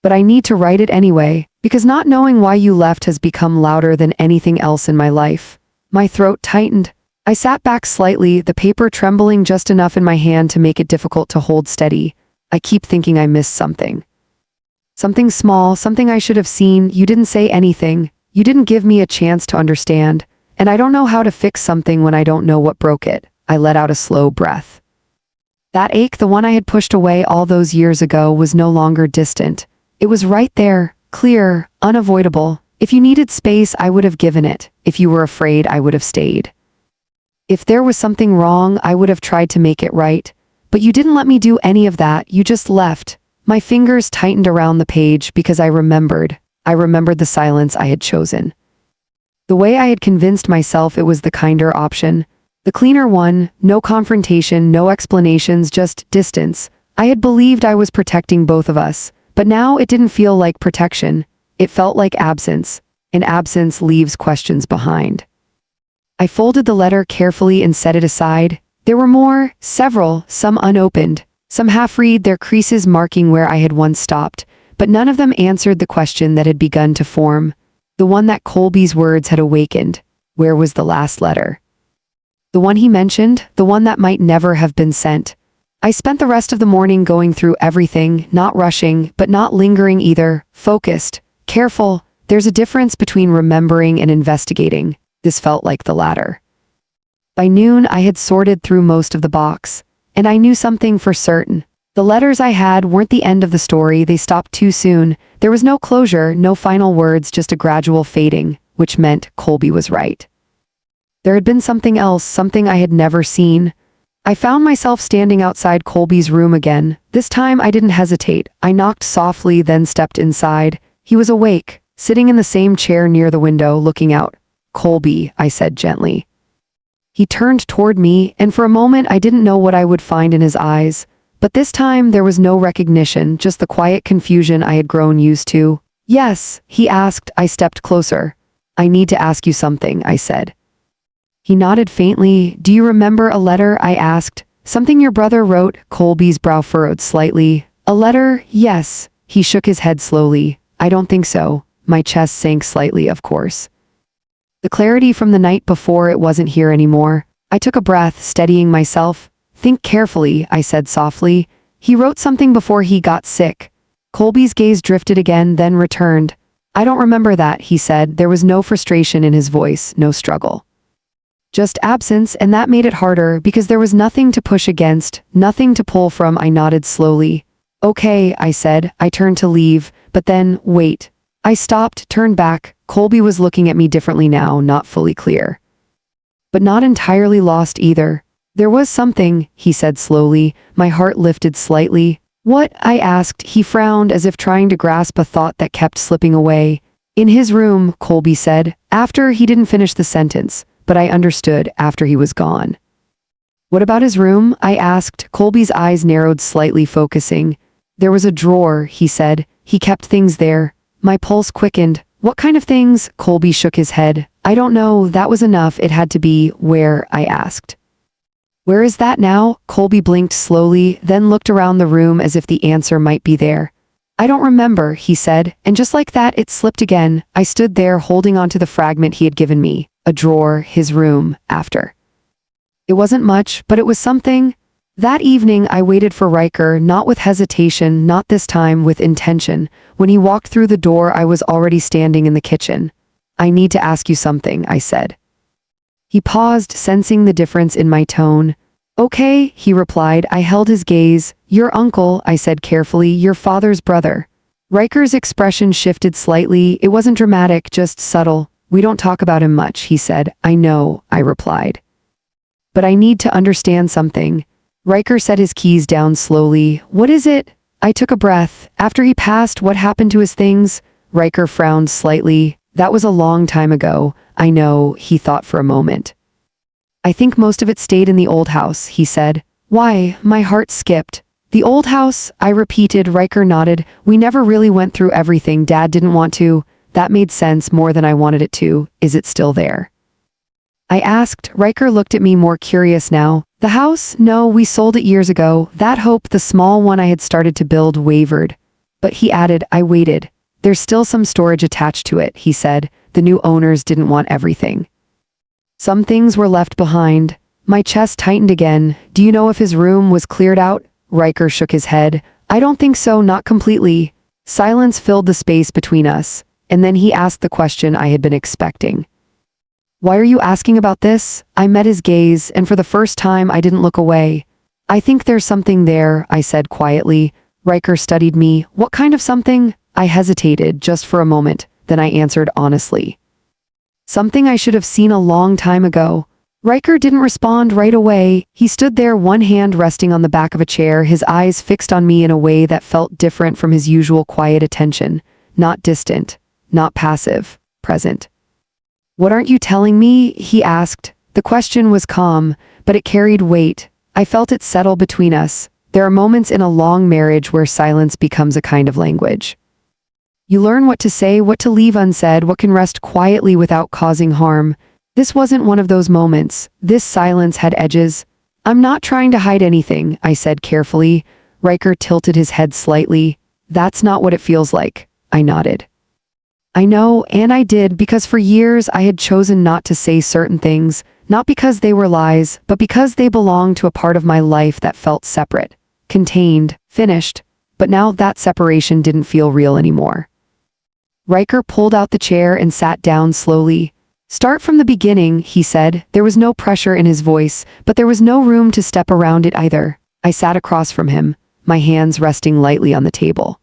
But I need to write it anyway, because not knowing why you left has become louder than anything else in my life. My throat tightened. I sat back slightly, the paper trembling just enough in my hand to make it difficult to hold steady. I keep thinking I missed something. Something small, something I should have seen. You didn't say anything. You didn't give me a chance to understand. And I don't know how to fix something when I don't know what broke it. I let out a slow breath. That ache, the one I had pushed away all those years ago, was no longer distant. It was right there, clear, unavoidable. If you needed space, I would have given it. If you were afraid, I would have stayed. If there was something wrong, I would have tried to make it right. But you didn't let me do any of that. You just left. My fingers tightened around the page because I remembered. I remembered the silence I had chosen. The way I had convinced myself it was the kinder option. The cleaner one, no confrontation, no explanations, just distance. I had believed I was protecting both of us, but now it didn't feel like protection. It felt like absence, and absence leaves questions behind. I folded the letter carefully and set it aside. There were more, several, some unopened, some half-read, their creases marking where I had once stopped, but none of them answered the question that had begun to form, the one that Colby's words had awakened. Where was the last letter? The one he mentioned, the one that might never have been sent. I spent the rest of the morning going through everything, not rushing, but not lingering either, focused, careful. There's a difference between remembering and investigating. This felt like the latter. By noon, I had sorted through most of the box, and I knew something for certain. The letters I had weren't the end of the story. They stopped too soon. There was no closure, no final words, just a gradual fading, which meant Colby was right. There had been something else, something I had never seen. I found myself standing outside Colby's room again. This time I didn't hesitate. I knocked softly, then stepped inside. He was awake, sitting in the same chair near the window, looking out. Colby, I said gently. He turned toward me, and for a moment I didn't know what I would find in his eyes. But this time there was no recognition, just the quiet confusion I had grown used to. Yes, he asked. I stepped closer. I need to ask you something, I said. He nodded faintly. Do you remember a letter? I asked. Something your brother wrote? Colby's brow furrowed slightly. A letter? Yes. He shook his head slowly. I don't think so. My chest sank slightly, of course. The clarity from the night before, it wasn't here anymore. I took a breath, steadying myself. Think carefully, I said softly. He wrote something before he got sick. Colby's gaze drifted again, then returned. I don't remember that, he said. There was no frustration in his voice, no struggle. Just absence, and that made it harder because there was nothing to push against, nothing to pull from. I nodded slowly. Okay, I said. I turned to leave, but then, wait. I stopped, turned back. Colby was looking at me differently now, not fully clear. But not entirely lost either. There was something, he said slowly. My heart lifted slightly. What? I asked. He frowned as if trying to grasp a thought that kept slipping away. In his room, Colby said. After he didn't finish the sentence, but I understood after he was gone. What about his room? I asked. Colby's eyes narrowed slightly, focusing. There was a drawer, he said. He kept things there. My pulse quickened. What kind of things? Colby shook his head. I don't know. That was enough. It had to be. Where? I asked. Where is that now? Colby blinked slowly, then looked around the room as if the answer might be there. I don't remember, he said, and just like that it slipped again. I stood there holding onto the fragment he had given me. A drawer, his room, after. It wasn't much, but it was something. That evening I waited for Riker, not with hesitation, not this time with intention. When he walked through the door, I was already standing in the kitchen. I need to ask you something, I said. He paused, sensing the difference in my tone. Okay, he replied. I held his gaze. Your uncle, I said carefully, your father's brother. Riker's expression shifted slightly. It wasn't dramatic, just subtle. We don't talk about him much, he said. I know, I replied. But I need to understand something. Riker set his keys down slowly. What is it? I took a breath. After he passed, what happened to his things? Riker frowned slightly. That was a long time ago. I know, he thought for a moment. I think most of it stayed in the old house, he said. Why? My heart skipped. The old house, I repeated. Riker nodded. We never really went through everything. Dad didn't want to. That made sense more than I wanted it to. Is it still there? I asked. Riker looked at me more curious now. The house? No, we sold it years ago. That hope, the small one I had started to build, wavered. But he added, I waited. There's still some storage attached to it, he said. The new owners didn't want everything. Some things were left behind. My chest tightened again. Do you know if his room was cleared out? Riker shook his head. I don't think so, not completely. Silence filled the space between us, and then he asked the question I had been expecting. Why are you asking about this? I met his gaze, and for the first time I didn't look away. I think there's something there, I said quietly. Riker studied me. What kind of something? I hesitated just for a moment, then I answered honestly. Something I should have seen a long time ago. Riker didn't respond right away. He stood there, one hand resting on the back of a chair, his eyes fixed on me in a way that felt different from his usual quiet attention. Not distant, not passive, present. What aren't you telling me? He asked. The question was calm, but it carried weight. I felt it settle between us. There are moments in a long marriage where silence becomes a kind of language. You learn what to say, what to leave unsaid, what can rest quietly without causing harm. This wasn't one of those moments. This silence had edges. I'm not trying to hide anything, I said carefully. Riker tilted his head slightly. That's not what it feels like. I nodded. I know, and I did, because for years I had chosen not to say certain things, not because they were lies, but because they belonged to a part of my life that felt separate, contained, finished, but now that separation didn't feel real anymore. Riker pulled out the chair and sat down slowly. Start from the beginning, he said. There was no pressure in his voice, but there was no room to step around it either. I sat across from him, my hands resting lightly on the table.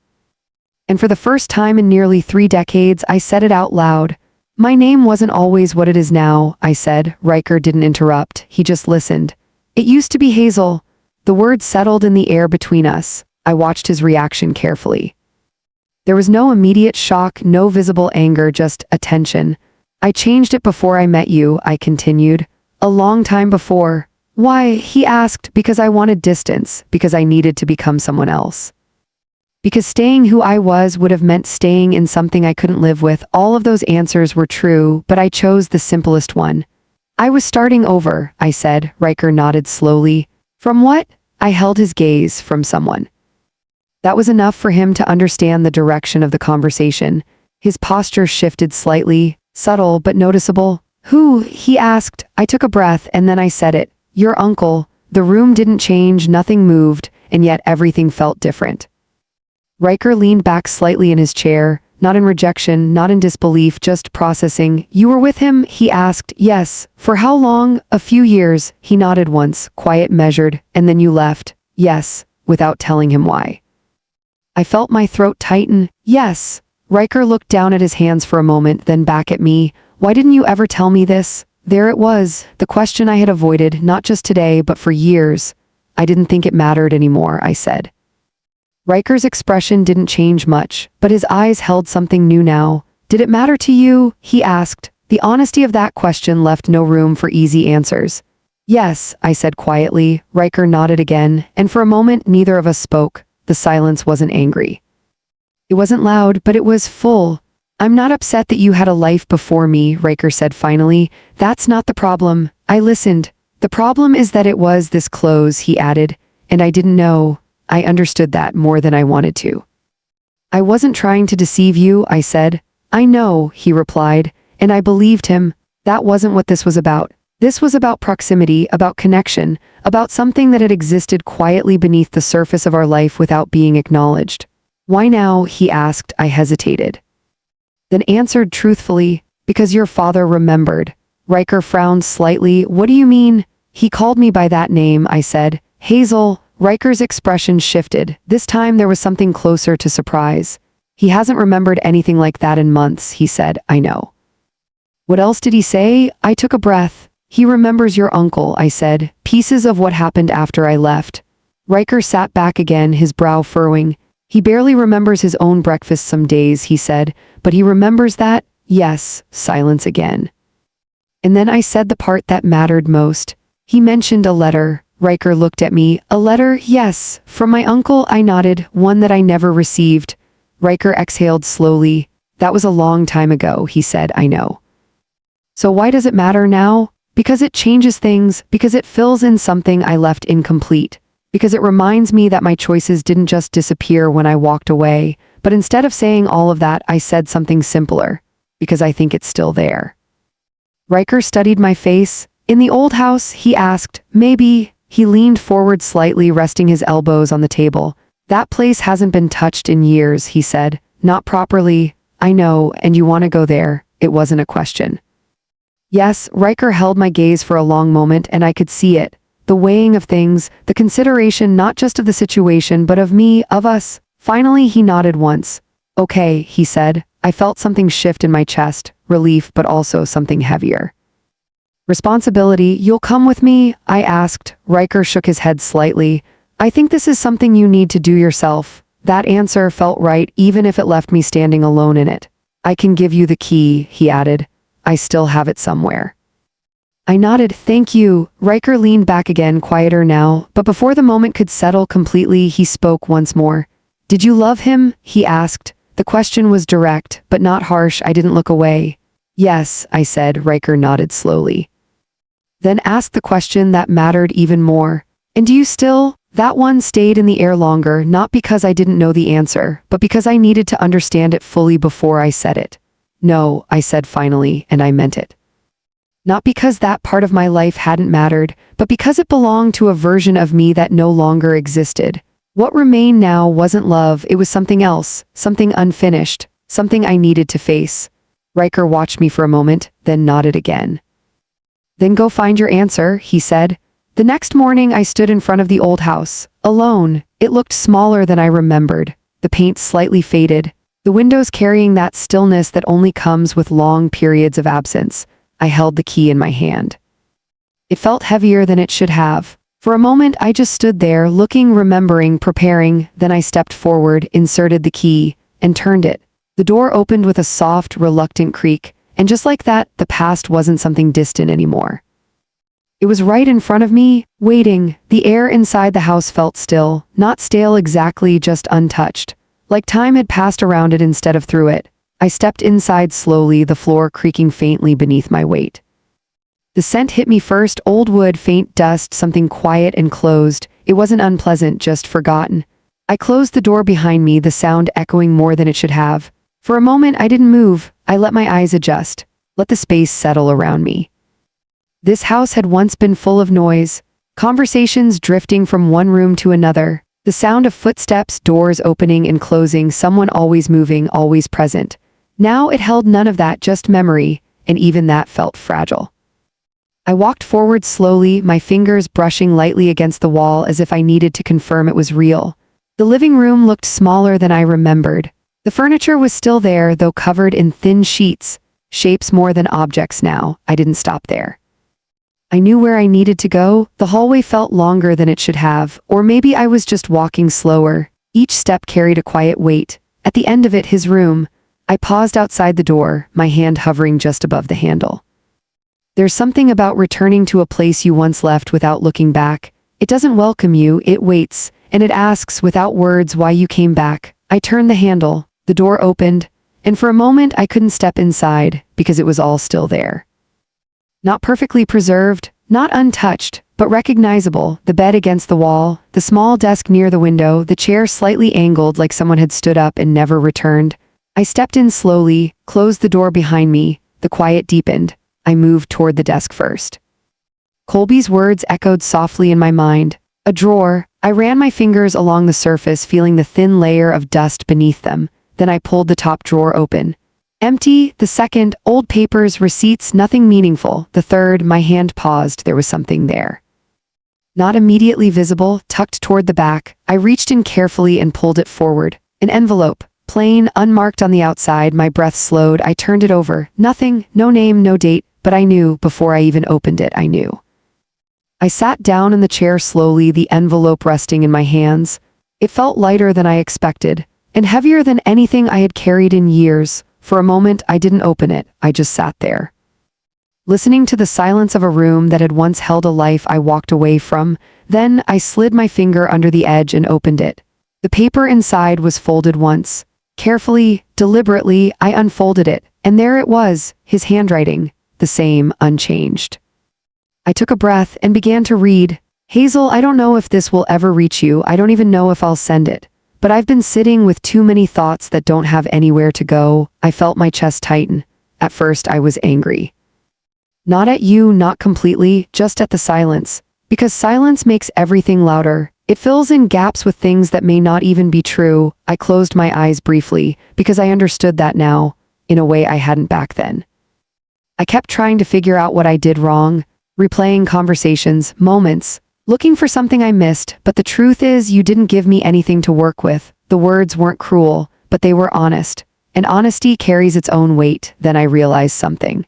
And for the first time in nearly 3 decades, I said it out loud. My name wasn't always what it is now, I said. Riker didn't interrupt, he just listened. It used to be Hazel. The word settled in the air between us. I watched his reaction carefully. There was no immediate shock, no visible anger, just attention. I changed it before I met you, I continued. A long time before. Why? He asked. Because I wanted distance, because I needed to become someone else. Because staying who I was would have meant staying in something I couldn't live with. All of those answers were true, but I chose the simplest one. I was starting over, I said. Riker nodded slowly. From what? I held his gaze. From someone. That was enough for him to understand the direction of the conversation. His posture shifted slightly, subtle but noticeable. Who? He asked. I took a breath and then I said it. Your uncle. The room didn't change, nothing moved, and yet everything felt different. Riker leaned back slightly in his chair, not in rejection, not in disbelief, just processing. You were with him? He asked. Yes. For how long? A few years. He nodded once, quiet, measured, and then you left. Yes, without telling him why. I felt my throat tighten. Yes. Riker looked down at his hands for a moment, then back at me. Why didn't you ever tell me this? There it was, the question I had avoided, not just today, but for years. I didn't think it mattered anymore, I said. Riker's expression didn't change much, but his eyes held something new now. Did it matter to you? He asked. The honesty of that question left no room for easy answers. Yes, I said quietly. Riker nodded again, and for a moment neither of us spoke. The silence wasn't angry. It wasn't loud, but it was full. I'm not upset that you had a life before me, Riker said finally. That's not the problem. I listened. The problem is that it was this close, he added, and I didn't know. I understood that more than I wanted to. I wasn't trying to deceive you, I said. I know, he replied, and I believed him. That wasn't what this was about. This was about proximity, about connection, about something that had existed quietly beneath the surface of our life without being acknowledged. Why now? He asked. I hesitated. Then answered truthfully, because your father remembered. Riker frowned slightly. What do you mean? He called me by that name, I said. Hazel. Riker's expression shifted. This time there was something closer to surprise. He hasn't remembered anything like that in months, he said. I know. What else did he say? I took a breath. He remembers your uncle, I said. Pieces of what happened after I left. Riker sat back again, his brow furrowing. He barely remembers his own breakfast some days, he said, but he remembers that. Yes, silence again. And then I said the part that mattered most. He mentioned a letter. Riker looked at me. A letter? Yes. From my uncle, I nodded. One that I never received. Riker exhaled slowly. That was a long time ago, he said. I know. So why does it matter now? Because it changes things, because it fills in something I left incomplete, because it reminds me that my choices didn't just disappear when I walked away, but instead of saying all of that, I said something simpler, because I think it's still there. Riker studied my face. In the old house, he asked, maybe. He leaned forward slightly, resting his elbows on the table. That place hasn't been touched in years, he said. Not properly. I know, and you want to go there. It wasn't a question. Yes, Riker held my gaze for a long moment, and I could see it. The weighing of things, the consideration not just of the situation, but of me, of us. Finally, he nodded once. Okay, he said. I felt something shift in my chest, relief, but also something heavier. Responsibility, you'll come with me? I asked. Riker shook his head slightly. I think this is something you need to do yourself. That answer felt right, even if it left me standing alone in it. I can give you the key, he added. I still have it somewhere. I nodded, thank you. Riker leaned back again, quieter now, but before the moment could settle completely, he spoke once more. Did you love him? He asked. The question was direct, but not harsh. I didn't look away. Yes, I said. Riker nodded slowly. Then asked the question that mattered even more. And do you still? That one stayed in the air longer, not because I didn't know the answer, but because I needed to understand it fully before I said it. No, I said finally, and I meant it. Not because that part of my life hadn't mattered, but because it belonged to a version of me that no longer existed. What remained now wasn't love, it was something else, something unfinished, something I needed to face. Riker watched me for a moment, then nodded again. Then go find your answer, he said. The next morning I stood in front of the old house, alone. It looked smaller than I remembered, the paint slightly faded, the windows carrying that stillness that only comes with long periods of absence. I held the key in my hand. It felt heavier than it should have. For a moment I just stood there, looking, remembering, preparing, then I stepped forward, inserted the key, and turned it. The door opened with a soft, reluctant creak, and just like that, the past wasn't something distant anymore. It was right in front of me, waiting. The air inside the house felt still, not stale exactly, just untouched. Like time had passed around it instead of through it. I stepped inside slowly, the floor creaking faintly beneath my weight. The scent hit me first, old wood, faint dust, something quiet and closed. It wasn't unpleasant, just forgotten. I closed the door behind me, the sound echoing more than it should have. For a moment I didn't move. I let my eyes adjust, let the space settle around me. This house had once been full of noise, conversations drifting from one room to another, the sound of footsteps, doors opening and closing, someone always moving, always present. Now it held none of that, just memory, and even that felt fragile. I walked forward slowly, my fingers brushing lightly against the wall as if I needed to confirm it was real. The living room looked smaller than I remembered. The furniture was still there, though covered in thin sheets, shapes more than objects now. I didn't stop there. I knew where I needed to go. The hallway felt longer than it should have, or maybe I was just walking slower. Each step carried a quiet weight. At the end of it, his room. I paused outside the door, my hand hovering just above the handle. There's something about returning to a place you once left without looking back. It doesn't welcome you, it waits, and it asks without words why you came back. I turned the handle. The door opened, and for a moment I couldn't step inside because it was all still there. Not perfectly preserved, not untouched, but recognizable. The bed against the wall, the small desk near the window, the chair slightly angled like someone had stood up and never returned. I stepped in slowly, closed the door behind me. The quiet deepened. I moved toward the desk first. Colby's words echoed softly in my mind. A drawer. I ran my fingers along the surface, feeling the thin layer of dust beneath them. Then I pulled the top drawer open. Empty. The second, old papers, receipts, nothing meaningful. The third, my hand paused. There was something there. Not immediately visible, tucked toward the back. I reached in carefully and pulled it forward. An envelope. Plain, unmarked on the outside. My breath slowed. I turned it over. Nothing, no name, no date, but I knew, before I even opened it, I knew. I sat down in the chair slowly, the envelope resting in my hands. It felt lighter than I expected, and heavier than anything I had carried in years. For a moment, I didn't open it, I just sat there. Listening to the silence of a room that had once held a life I walked away from. Then I slid my finger under the edge and opened it. The paper inside was folded once. Carefully, deliberately, I unfolded it, and there it was, his handwriting, the same, unchanged. I took a breath and began to read. Hazel, I don't know if this will ever reach you. I don't even know if I'll send it. But I've been sitting with too many thoughts that don't have anywhere to go. I felt my chest tighten. At first, I was angry. Not at you, not completely, just at the silence. Because silence makes everything louder. It fills in gaps with things that may not even be true. I closed my eyes briefly, because I understood that now, in a way I hadn't back then. I kept trying to figure out what I did wrong, replaying conversations, moments, looking for something I missed, but the truth is you didn't give me anything to work with. The words weren't cruel, but they were honest. And honesty carries its own weight. Then I realized something.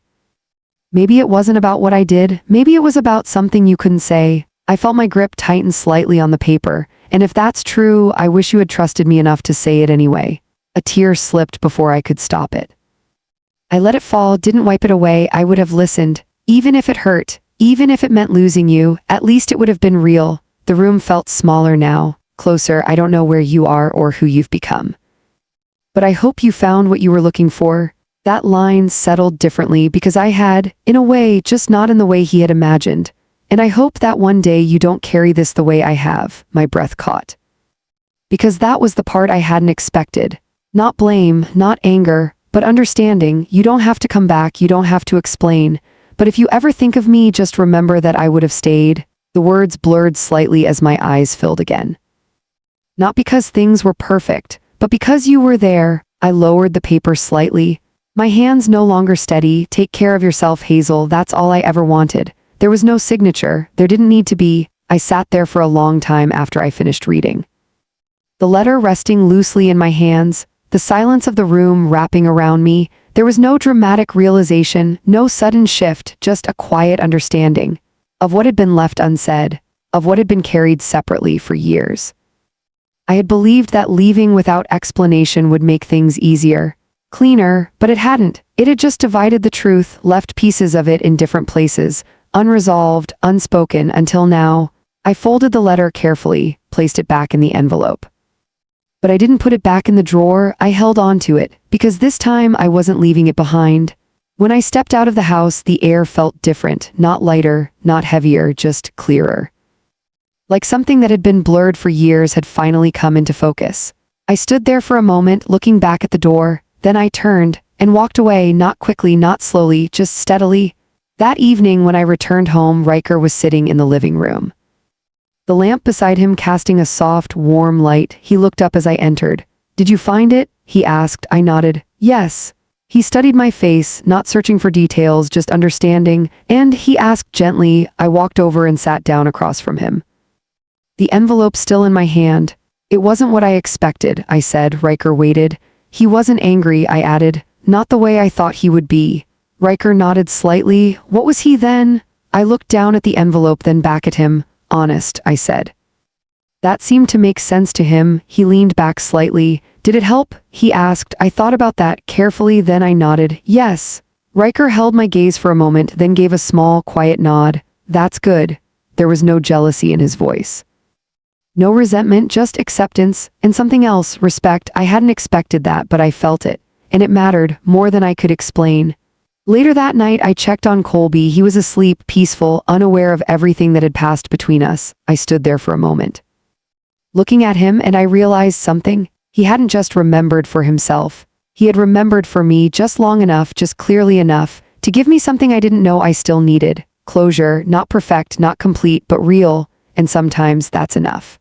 Maybe it wasn't about what I did, maybe it was about something you couldn't say. I felt my grip tighten slightly on the paper, and if that's true, I wish you had trusted me enough to say it anyway. A tear slipped before I could stop it. I let it fall, didn't wipe it away. I would have listened. Even if it hurt, even if it meant losing you, at least it would have been real. The room felt smaller now, closer. I don't know where you are or who you've become. But I hope you found what you were looking for. That line settled differently because I had, in a way, just not in the way he had imagined. And I hope that one day you don't carry this the way I have. My breath caught. Because that was the part I hadn't expected. Not blame, not anger, but understanding. You don't have to come back, you don't have to explain. But if you ever think of me, just remember that I would have stayed. The words blurred slightly as my eyes filled again. Not because things were perfect, but because you were there. I lowered the paper slightly. My hands no longer steady. Take care of yourself, Hazel. That's all I ever wanted. There was no signature. There didn't need to be. I sat there for a long time after I finished reading. The letter resting loosely in my hands, the silence of the room wrapping around me. There was no dramatic realization, no sudden shift, just a quiet understanding of what had been left unsaid, of what had been carried separately for years. I had believed that leaving without explanation would make things easier, cleaner, but it hadn't. It had just divided the truth, left pieces of it in different places, unresolved, unspoken, until now. I folded the letter carefully, placed it back in the envelope. But I didn't put it back in the drawer. I held on to it, because this time I wasn't leaving it behind. When I stepped out of the house, the air felt different, not lighter, not heavier, just clearer. Like something that had been blurred for years had finally come into focus. I stood there for a moment, looking back at the door, then I turned and walked away, not quickly, not slowly, just steadily. That evening when I returned home, Riker was sitting in the living room. The lamp beside him casting a soft, warm light. He looked up as I entered. "Did you find it?" he asked. I nodded. "Yes." He studied my face, not searching for details, just understanding, and he asked gently. I walked over and sat down across from him. The envelope still in my hand. "It wasn't what I expected," I said. Riker waited. "He wasn't angry," I added. "Not the way I thought he would be." Riker nodded slightly. "What was he then?" I looked down at the envelope, then back at him. "Honest," I said. That seemed to make sense to him. He leaned back slightly. "Did it help?" he asked. I thought about that carefully, then I nodded. "Yes." Riker held my gaze for a moment, then gave a small, quiet nod. "That's good." There was no jealousy in his voice. No resentment, just acceptance, and something else, respect. I hadn't expected that, but I felt it. And it mattered, more than I could explain. Later that night, I checked on Colby. He was asleep, peaceful, unaware of everything that had passed between us. I stood there for a moment, looking at him, and I realized something. He hadn't just remembered for himself. He had remembered for me just long enough, just clearly enough, to give me something I didn't know I still needed. Closure, not perfect, not complete, but real, and sometimes that's enough.